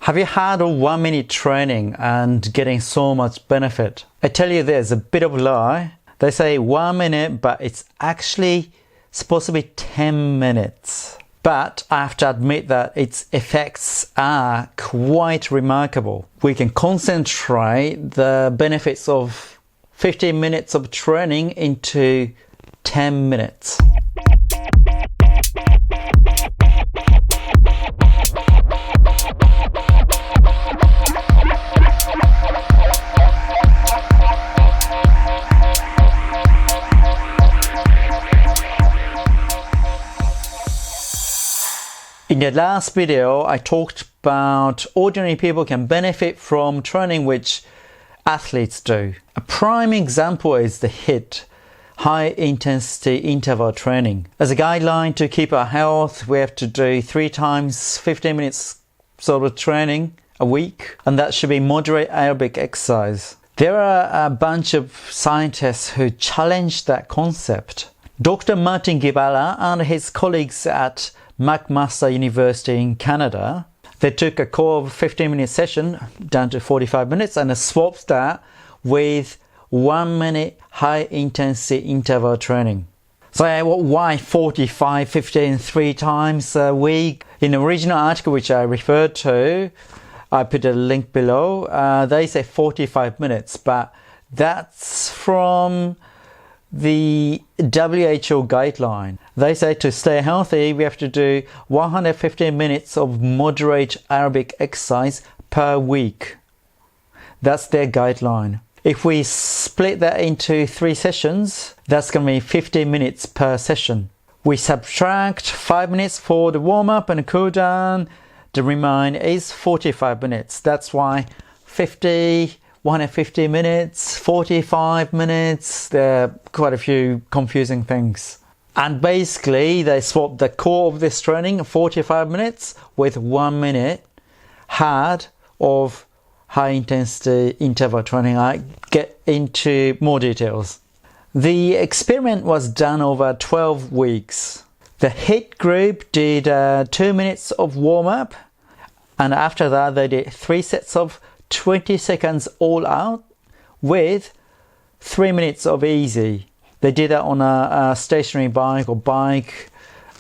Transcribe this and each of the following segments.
Have you had a 1 minute training and getting so much benefit? I tell you, there's a bit of a lie. They say 1 minute, but it's actually supposed to be 10 minutes. But I have to admit that its effects are quite remarkable. We can concentrate the benefits of 15 minutes of training into 10 minutes. In the last video, I talked about ordinary people can benefit from training which athletes do. A prime example is the HIIT, high intensity interval training. As a guideline to keep our health, we have to do 3 times 15 minutes sort of training a week, and that should be moderate aerobic exercise. There are a bunch of scientists who challenge that concept. Dr. Martin Gibala and his colleagues at McMaster University in Canada, they took a core 15-minute session down to 45 minutes and swapped that with 1 minute high-intensity interval training. So why 45, 15, 3 times a week? In the original article which I referred to, I put a link below, they say 45 minutes, but that's from the WHO guideline. They say to stay healthy, we have to do 115 minutes of moderate aerobic exercise per week. That's their guideline. If we split that into 3 sessions, that's going to be 15 minutes per session. We subtract 5 minutes for the warm-up and the cool-down. The remainder is 45 minutes. That's why 150 minutes, 45 minutes, there are quite a few confusing things. And basically, they swapped the core of this training, 45 minutes, with 1 minute hard of high-intensity interval training. I get into more details. The experiment was done over 12 weeks. The HIIT group did 2 minutes of warm-up, and after that they did 3 sets of 20 seconds all out with 3 minutes of easy. They did that on a stationary bike or bike.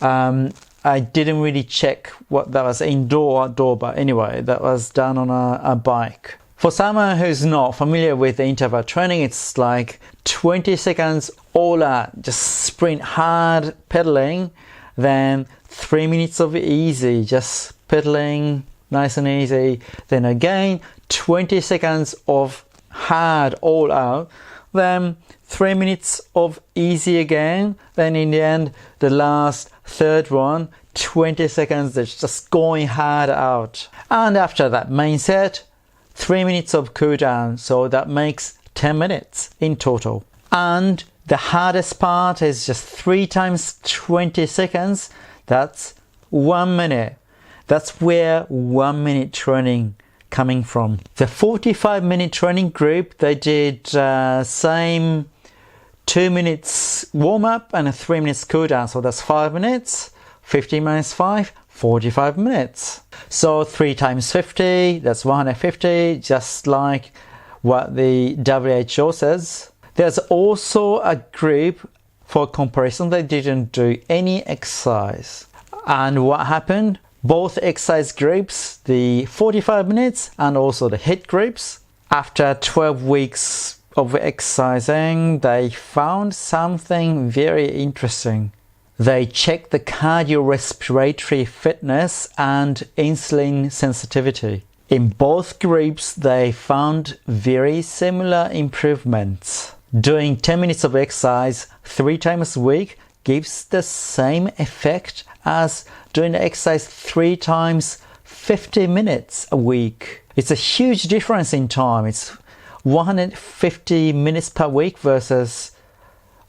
I didn't really check what that was, indoor or outdoor, but anyway, that was done on a bike. For someone who's not familiar with the interval training, it's like 20 seconds all out, just sprint hard pedaling, then 3 minutes of easy, just pedaling nice and easy, then again 20 seconds of hard all out, then 3 minutes of easy again, then in the end the last third one, 20 seconds that's just going hard out, and after that main set 3 minutes of cool down, so that makes 10 minutes in total. And the hardest part is just 3 times 20 seconds, that's 1 minute. That's where 1 minute training coming from. The 45-minute training group, they did same 2 minutes warm-up and a 3 minutes cool-down, so that's 5 minutes, 50 minus 5, 45 minutes. So 3 times 50, that's 150, just like what the WHO says. There's also a group for comparison, they didn't do any exercise. And what happened? Both exercise groups, the 45 minutes and also the HIIT groups, after 12 weeks of exercising, they found something very interesting. They checked the cardiorespiratory fitness and insulin sensitivity. In both groups, they found very similar improvements. Doing 10 minutes of exercise 3 times a week gives the same effect as doing the exercise 3 times 50 minutes a week. It's a huge difference in time. It's 150 minutes per week versus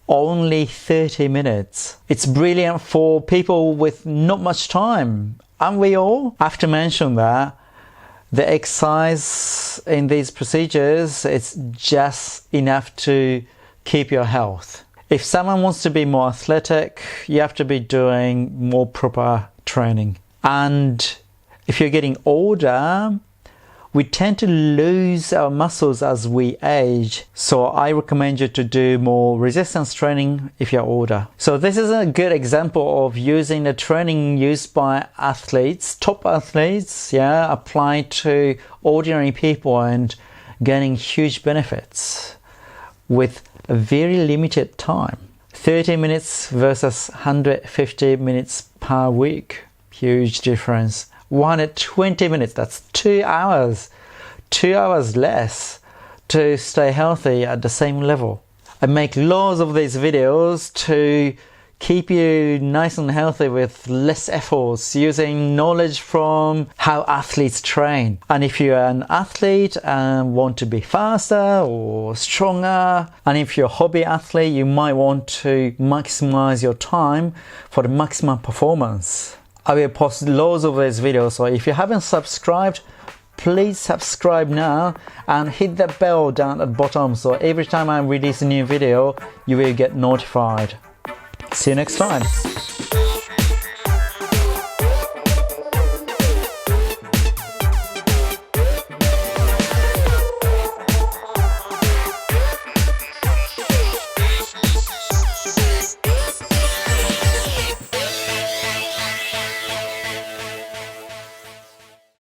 only 30 minutes. It's brilliant for people with not much time, aren't we all? I have to mention that the exercise in these procedures, it's just enough to keep your health. If someone wants to be more athletic, you have to be doing more proper training. And If you're getting older, we tend to lose our muscles as we age. So I recommend you to do more resistance training if you're older. So this is a good example of using the training used by athletes, top athletes, applied to ordinary people and gaining huge benefits with a very limited time. 30 minutes versus 150 minutes per week. Huge difference. 120 minutes, that's 2 hours. 2 hours less to stay healthy at the same level. I make loads of these videos to keep you nice and healthy with less efforts, using knowledge from how athletes train. And if you're an athlete and want to be faster or stronger, and if you're a hobby athlete, you might want to maximize your time for the maximum performance. I will post loads of these videos, so if you haven't subscribed, please subscribe now and hit the bell down at the bottom, so every time I release a new video, you will get notified. See you next time.